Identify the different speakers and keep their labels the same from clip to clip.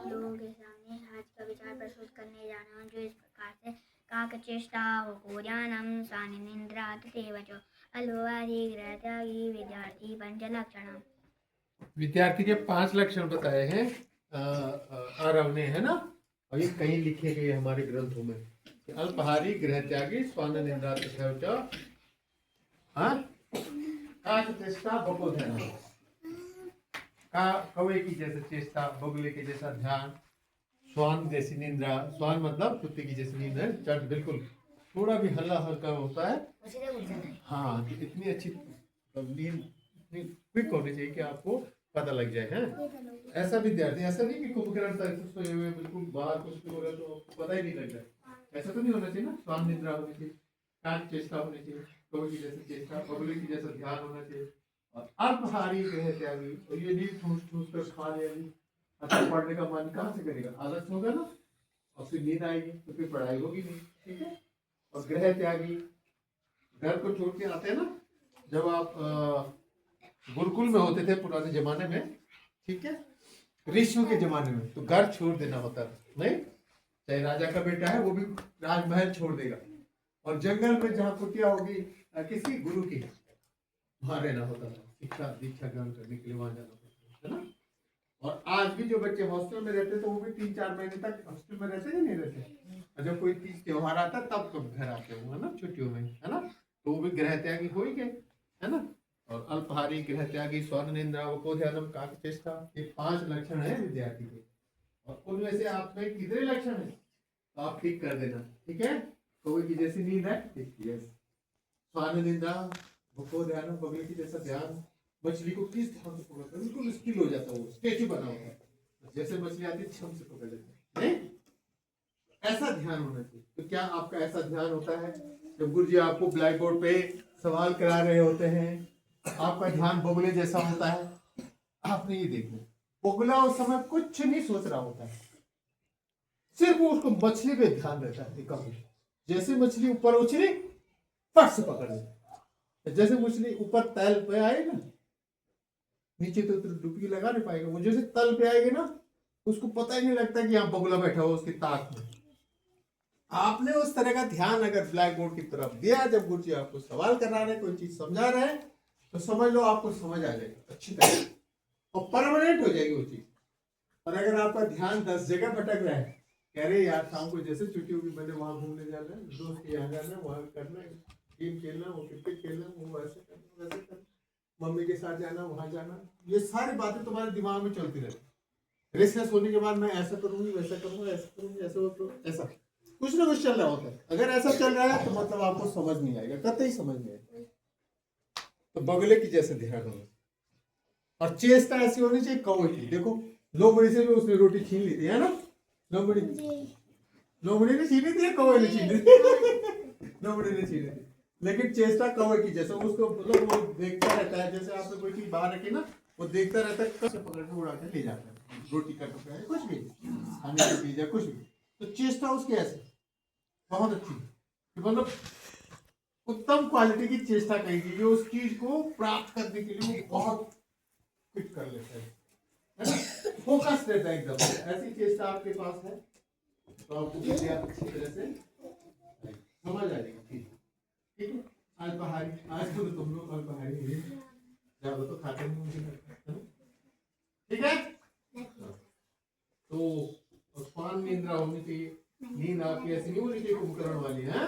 Speaker 1: लोगों के सामने आज का विचार प्रस्तुत करने जा रहा हूँ, जो इस प्रकार से काकचेष्टा ज्ञानम स्वानिंद्रा तथैवच अल्पहारी गृहत्यागी विद्यार्थी पंचलक्षणम।
Speaker 2: विद्यार्थी के 5 लक्षण बताए हैं आरव ने, है ना। और ये कहीं लिखे गए हमारे ग्रंथों में। अल्पहारी गृहत्यागी स्वानिंद्रा तथैवच काकचेष्टा बकोधन, कौवे की जैसे चेष्टा, बगुले के जैसा ध्यान, स्वान जैसी निंद्रा। स्वान मतलब कुत्ते की जैसी नींद है, चट बिल्कुल थोड़ा भी हल्ला हल्का होता है। हाँ, तो इतनी अच्छी नींद इतनी क्विक होनी चाहिए कि आपको पता लग जाए है। ऐसा विद्यार्थी, ऐसा नहीं कि कुंभकर्ण तक सोए हुए बिल्कुल बाहर कुछ भी हो रहा तो पता ही नहीं लगता, ऐसा तो नहीं होना चाहिए ना। स्वान निंद्रा होनी चाहिए, काक चेष्टा होनी चाहिए, कौवे की जैसी चेष्टा, बगुले की जैसा ध्यान होना चाहिए, और अल्पहारी गृहत्यागी। और ये नहीं ठूस ठूस कर खा लिया, अच्छा पढ़ने का मन कहाँ से करेगा, आलस होगा ना, और फिर नींद आएगी तो फिर पढ़ाई होगी नहीं, ठीक है। और गृह त्यागी, घर को छोड़ के आते हैं ना, जब आप गुरुकुल में होते थे पुराने जमाने में, ठीक है, ऋषियों के जमाने में, तो घर छोड़ देना होता नहीं। चाहे राजा का बेटा है वो भी राजमहल छोड़ देगा, और जंगल में जहाँ कुटिया होगी किसी गुरु की, वहां रहना होता था, शिक्षा दीक्षा ग्रहण करने के लिए वहां जाना होता है ना। और आज भी जो बच्चे हॉस्टल में रहते तो वो भी 3-4 महीने तक हॉस्टल में रहते ही नहीं रहते, और जब कोई तीज त्योहार आता तब तो घर आते हो, है ना, छुट्टियों में, है ना। तो वो भी गृह त्यागी हो ही गए, है ना। और अल्पहारी, गृह त्यागी, स्वर्ण निंद्रा, उपोध्यानम, काकचेष्टा, ये 5 लक्षण है विद्यार्थी के। और उनमें से आप में कितने लक्षण है तो आप ठीक कर देना, ठीक है। कौवे की जैसी नींद है, यस। स्वर्ण निंद्रा, उपोध्यानम, बगुले की जैसा ध्यान, मछली को किस ध्यान से पकड़ता है, बिल्कुल स्किल हो जाता है, वो स्टेचू बना होता है, जैसे मछली आती है छम से पकड़ लेते हैं, नहीं ऐसा ध्यान होना चाहिए। तो क्या आपका ऐसा ध्यान होता है जब गुरुजी आपको ब्लैक बोर्ड पे सवाल करा रहे होते हैं, आपका ध्यान बगुले जैसा होता है? आपने ये देखो, बगुला उस समय कुछ नहीं सोच रहा होता है, सिर्फ उसको मछली पे ध्यान रहता है। कभी जैसे मछली ऊपर उछली फट से पकड़ ले, जैसे मछली ऊपर तल पे आए ना, नीचे तो डुबकी लगा नहीं पाएगा, वो जैसे तल पे आएगी ना, उसको पता ही नहीं लगता कि यहाँ बगुला बैठा हुआ उसकी ताक में। आपने उस तरह का ध्यान अगर ब्लैक बोर्ड की तरफ दिया, जब गुरुजी आपको सवाल करा रहे, कोई चीज समझा रहे हैं, तो समझ लो आपको समझ आ जाएगी अच्छी तरह, और परमानेंट हो जाएगी वो चीज। और अगर आपका ध्यान 10 जगह भटक रहा है, कह रहे यार शाम को जैसे छुट्टी होगी मैंने वहां घूमने जाना है, दोस्त के यहाँ जाना है, वहां करना है, गेम खेलना, वो क्रिकेट खेलना, वो वैसे करना वैसे करना, मम्मी के साथ जाना, वहां जाना, ये सारी बातें तुम्हारे दिमाग में चलती रहती। रेस्टलेस होने के बाद मैं ऐसा करूंगी, वैसा करूंगा, ऐसा करूंगी, ऐसा ऐसा कुछ ना कुछ चल रहा होता है। अगर ऐसा चल रहा है तो मतलब आपको समझ नहीं आएगा, कतई समझ नहीं आएगा। तो बगुले की जैसे ध्यान होगा, और चेष्टा ऐसी होनी चाहिए कौवे की। देखो लोमड़ी से भी उसने रोटी छीन ली थी, है ना। लोमड़ी ने छीनी थी या कौवे ने छीनी थी? लोमड़ी ने छीनी थी, लेकिन चेष्टा कौवे की जैसे, उसको मतलब वो देखता रहता है, जैसे आपने कोई चीज बाहर रखी ना, वो देखता रहता है, कैसे पकड़ के उड़ा के ले जाता है, रोटी का टुकड़ा है, कुछ भी खाने की चीज है, कुछ भी। तो चेष्टा उसकी ऐसे बहुत अच्छी, मतलब उत्तम क्वालिटी की चेष्टा कहेगी, जो उस चीज को प्राप्त करने के लिए बहुत फिट कर लेता है ना, फोकस रहता है एकदम। ऐसी चेष्टा आपके पास है तो आपको विद्या अच्छी तरह से समझ आ जाएगी, ठीक है। अल्पहारी, आज तो तुम लोग अल्पहारी हुए, ज्यादा तो खाते नहीं मुझे, ठीक है। तो स्वान निंद्रा होनी चाहिए, नींद आपकी ऐसी नहीं होनी चाहिए कुंभकर्ण वाली, है।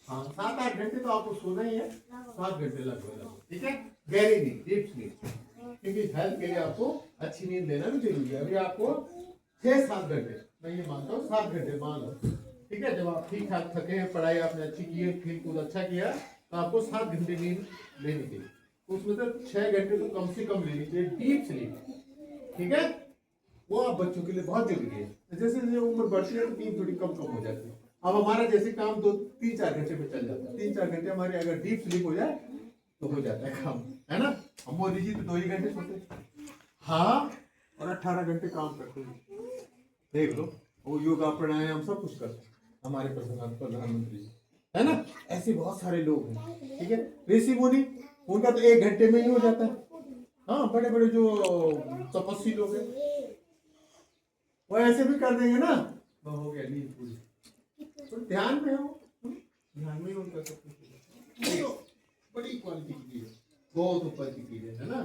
Speaker 2: हाँ, 7-8 घंटे तो आपको सोना ही है, 7 घंटे लगभग, ठीक है। गहरी नींद, डीप स्लीप, क्योंकि हेल्थ के लिए आपको अच्छी नींद लेना भी जरूरी है। अभी आपको 6-7 घंटे, मैं ये मानता हूँ 7 घंटे मान लो, ठीक है। जब आप ठीक ठाक थके हैं, पढ़ाई आपने अच्छी की है, खेल कूद अच्छा किया, तो आपको 7 घंटे नींद लेनी चाहिए। उसमें से 6 घंटे तो कम से कम लेनी चाहिए डीप स्लीप, ठीक है। वो आप बच्चों के लिए बहुत जरूरी है। जैसे जैसे उम्र बढ़ती है तो नींद थोड़ी कम कम हो जाती है। अब हमारा जैसे काम 2-3-4 घंटे में चल जाता है, 3-4 घंटे हमारे अगर डीप स्लीप हो जाए तो हो जाता है काम, है ना। हम मोदी जी तो 2 ही घंटे सोते, हाँ, और 18 घंटे काम करते हैं, देख लो। वो योगा प्राणायाम सब कुछ करते हैं हमारे प्रधानमंत्री जी, है ना। ऐसे बहुत सारे लोग हैं, ठीक है। ऋषि मुनि, उनका तो 1 घंटे में ही हो जाता है। हाँ, बड़े बड़े जो तपस्वी लोग हैं, वो ऐसे भी कर देंगे ना, वो हो गया नींद पूरी। तो ध्यान में हो, ध्यान में हो उनका सब कुछ। बड़ी क्वालिटी की चीज है, बहुत ऊपर की चीज है ना।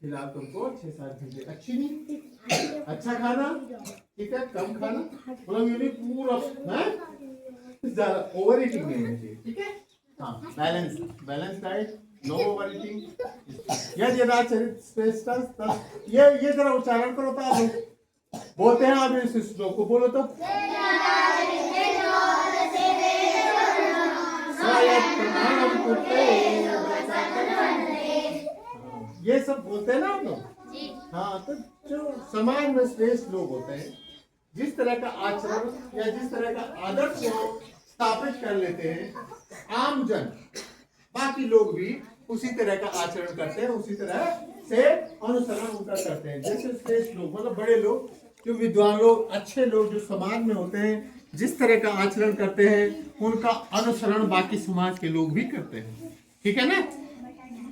Speaker 2: फिर आप तुमको 6-7 घंटे अच्छी नींद, अच्छा खाना, ठीक है, कम खाना, मतलब ये नहीं पूरा है, ज्यादा ओवर ईटिंग नहीं होनी चाहिए, ठीक है। हाँ, balance, balance diet, no overeating. यदि यदाचरित श्रेष्ठः, ये जरा उच्चारण करो तो आप लोग बोलते हैं, आप इस श्लोक को बोलो तो। ये सब बोलते हैं ना आप लोग। हाँ, तो जो समाज में श्रेष्ठ लोग होते हैं, जिस तरह का आचरण या जिस तरह का आदर्श को स्थापित कर लेते हैं, आम जन, बाकी लोग भी उसी तरह का आचरण करते हैं, उसी तरह से अनुसरण उनका करते हैं। जैसे श्रेष्ठ लोग मतलब बड़े लोग, जो विद्वान लोग, अच्छे लोग जो समाज में होते हैं, जिस तरह का आचरण करते हैं, उनका अनुसरण बाकी समाज के लोग भी करते हैं, ठीक है ना।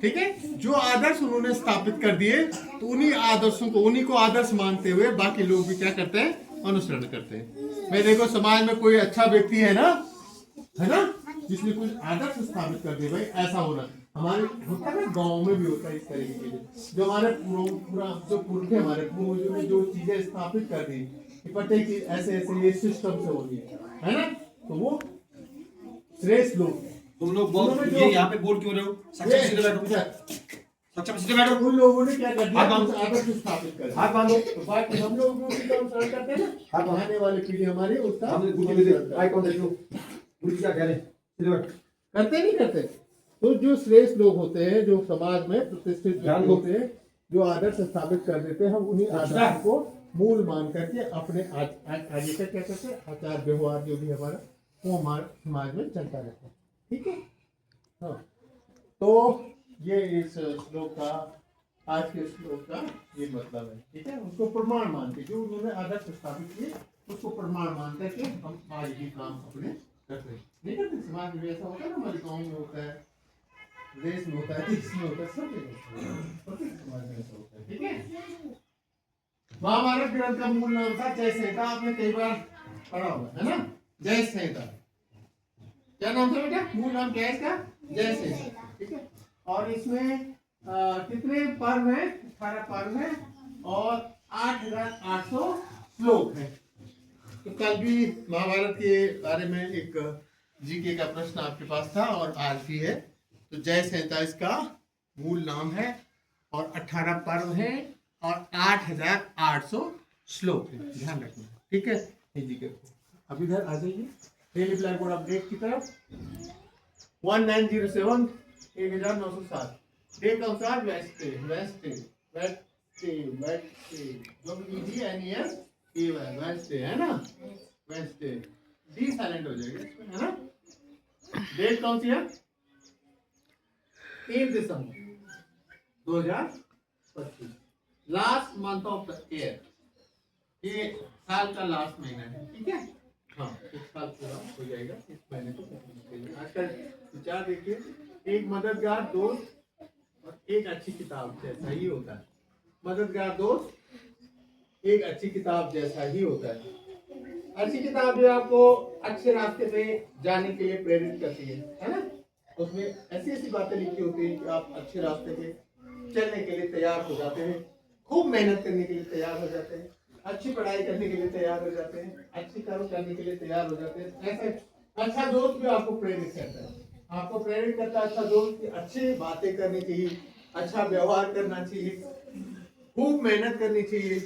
Speaker 2: ठीक है, जो आदर्श उन्होंने स्थापित कर दिए, तो उन्हीं आदर्शों को, उन्हीं को आदर्श मानते हुए बाकी लोग भी क्या करते हैं, अनुसरण करते हैं। मैं देखो समाज में कोई अच्छा व्यक्ति है ना, जिसने कुछ आदर्श स्थापित कर दिए, भाई ऐसा होना। हमारे होता है ना, गाँव में भी होता है इस तरीके के, जो हमारे जो पुरखे, हमारे पूर्वजों ने जो चीजें स्थापित कर दी कि पता है कि ऐसे ऐसे ये सिस्टम से होनी है ना, तो वो श्रेष्ठ लोग।
Speaker 3: तुम लोग बहुत ये यहाँ पे बोल क्यों रहे हो? सक्षम सीधे बैठो, सक्षम सीधे बैठो।
Speaker 2: उन लोगों ने क्या कर दिया, आदर्श स्थापित कर दिया।
Speaker 3: हाथ बांधो।
Speaker 2: तो बाकी हम लोग जो उसी का अनुसरण करते हैं ना, आने वाली पीढ़ी हमारी उसका
Speaker 3: आई कॉन्टेक्ट लो, क्या कह रहे हैं, सीधे बैठ।
Speaker 2: करते नहीं करते। तो जो श्रेष्ठ लोग होते हैं, जो समाज में प्रतिष्ठित लोग होते हैं, जो आदर्श स्थापित कर देते हैं, हम उन्हीं आदर्श को मूल मान करके अपने आगे का क्या करते हैं, आचार व्यवहार जो भी हमारा, वो हमारे समाज में चलता रहता है, ठीक है। हाँ, तो ये इस श्लोक का, आज के श्लोक का ये मतलब है, ठीक है। उसको प्रमाण मान के, जो उन्होंने आदर्श स्थापित किए, उसको प्रमाण मान करके हम आज भी काम अपने करते हैं, नहीं करते। समाज में ऐसा होता है ना, हमारे गाँव में होता है, देश में होता है, देश में होता है, सब जगह समाज में ऐसा होता है, ठीक है। महाभारत ग्रंथ का मूल नाम था जय संहिता, आपने कई बार पढ़ा होगा, है ना, जय संहिता। क्या नाम था बेटा, मूल नाम क्या है इसका, जय संहिता, ठीक है। और इसमें कितने पर्व हैं, 18 पर्व हैं और 8800 श्लोक हैं। तो कल भी महाभारत के बारे में एक जीके का प्रश्न आपके पास था और आज भी है। तो जय संहिता इसका मूल नाम है और 18 पर्व हैं और 8800 श्लोक हैं, ध्यान रखना, ठीक है। जीके अब इधर आ जाइए, डेली ब्लैक बोर्ड अपडेट की तरफ। 1907 1907 डे का अनुसार वेस्टे वेस्टे वेस्टे वेस्टे वेस्टे है ना, वेस्टे डी साइलेंट हो जाएगा इसमें, है ना। डेट कौन सी है, 3 दिसंबर 2025, last month of the year, ये साल का लास्ट महीना है, ठीक है। हाँ, इस साल पूरा हो जाएगा, इस महीने को आज का विचार देखिए, एक मददगार दोस्त और एक अच्छी किताब जैसा ही होता है। मददगार दोस्त एक अच्छी किताब जैसा ही होता है। अच्छी किताब भी आपको अच्छे रास्ते पे जाने के लिए प्रेरित करती है ना। उसमें ऐसी ऐसी बातें लिखी होती है कि आप अच्छे रास्ते पे चलने के लिए तैयार हो जाते हैं, खूब मेहनत करने के लिए तैयार हो जाते हैं, अच्छी पढ़ाई करने के लिए तैयार हो जाते हैं, अच्छी कर्म करने के लिए तैयार हो जाते हैं। ऐसे अच्छा दोस्त भी आपको प्रेरित करता है, आपको प्रेरित करता है अच्छा दोस्त कि अच्छी बातें करनी चाहिए, अच्छा व्यवहार करना चाहिए, खूब मेहनत करनी चाहिए,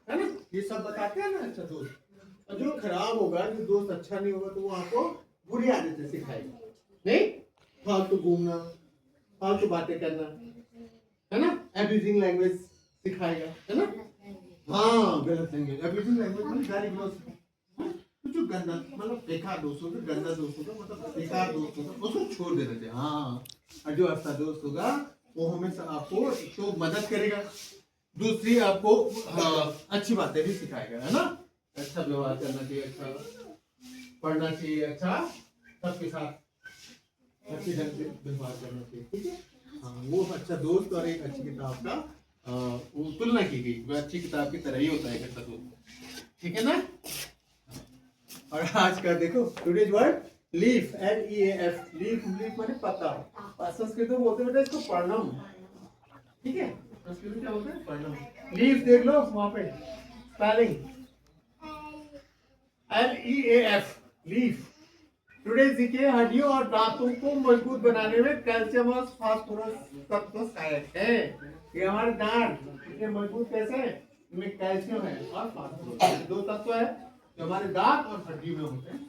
Speaker 2: है ना। ये सब बताते हैं ना अच्छा दोस्त। और जो खराब होगा, जो दोस्त अच्छा नहीं होगा, तो वो आपको बुरी आदतें सिखाएगा, नहीं, फालतू घूमना, फालतू बातें करना, है ना, एब्यूजिंग लैंग्वेज सिखाएगा, है ना। हाँ, गलत लैंग्वेज, एब्यूजिंग लैंग्वेज मतलब गाली गलौज, जो गंदा मतलब बेकार दोस्त होगा, गंदा दोस्त होगा, मतलब बेकार दोस्त होगा, उसको छोड़ देना चाहिए। हाँ, और जो अच्छा दोस्त होगा वो हमेशा आपको तो मदद करेगा, दूसरी आपको अच्छी बातें भी सिखाएगा, है ना। अच्छा व्यवहार करना चाहिए, अच्छा पढ़ना चाहिए, अच्छा सबके साथ अच्छी ढंग से व्यवहार करना चाहिए, ठीक है। हाँ, वो अच्छा दोस्त और एक अच्छी किताब का वो तुलना की गई, वो अच्छी किताब की तरह ही होता है अच्छा दोस्त। ठीक है ना। और आज का देखो today's word leaf, LEAF, leaf, leaf माने पत्ता। संस्कृत में बोलते बेटा इसको पर्णम, ठीक है, संस्कृत में क्या बोलते हैं पर्णम। लीफ देख लो वहां पे स्पेलिंग LEAF, लीफ। टुडे सीखे हड्डियों और दांतों को मजबूत बनाने में कैल्शियम और फास्फोरस तत्व सहायक है। ये हमारे दांत इतने मजबूत कैसे हैं? इनमें कैल्शियम है और फास्फोरस, दो तत्व है जो हमारे दांत और हड्डी में होते हैं,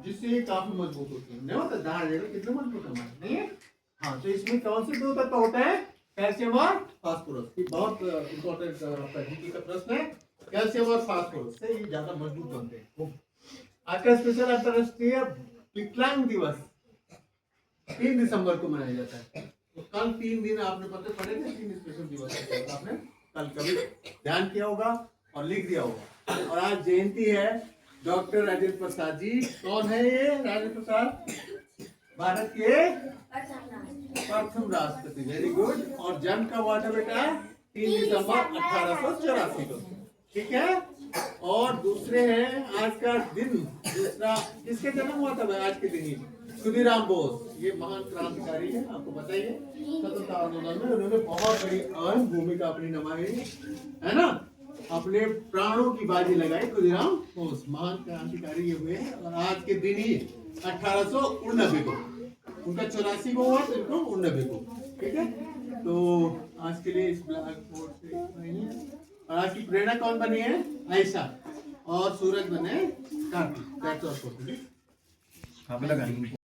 Speaker 2: जिससे ये काफी मजबूत होती है। नहीं होता दांत देखो कितने मजबूत है हमारे, नहीं है? हाँ, तो इसमें कौन से दो तत्व होते हैं? कैल्शियम और फास्फोरस। ये बहुत इंपॉर्टेंट आपका जीके का प्रश्न है। कैल्शियम और फास्फोरस से ये ज्यादा मजबूत बनते हैं। आज का स्पेशल अंतरराष्ट्रीय विकलांग दिवस 3 दिसंबर को मनाया जाता है। तो कल 3 दिन आपने पढ़े थे, 3 स्पेशल दिवस आपने कल कभी ध्यान किया होगा और लिख दिया होगा। और आज जयंती है डॉक्टर राजेंद्र प्रसाद जी। कौन है ये राजेंद्र प्रसाद? भारत के प्रथम राष्ट्रपति। Very good. और जन्म कब हुआ था बेटा? 3 दिसंबर 1884 को, ठीक है। और दूसरे हैं आज का दिन, दूसरा किसके जन्म हुआ था भाई आज के दिन ही? खुदीराम बोस। ये महान क्रांतिकारी है, आपको बताइए स्वतंत्रता आंदोलन में उन्होंने बहुत बड़ी अहम भूमिका अपनी निभाई है ना, अपने प्राणों की बाजी लगाई खुदीराम बोस, महान क्रांतिकारी ये हुए। और आज के दिन ही 1889 को, उनका 84 को हुआ, इनको 89 को, ठीक है। तो आज के लिए इस ब्लैक बोर्ड से और आज की प्रेरणा कौन बनी है? आयशा। और सूरज बने कार्तिक।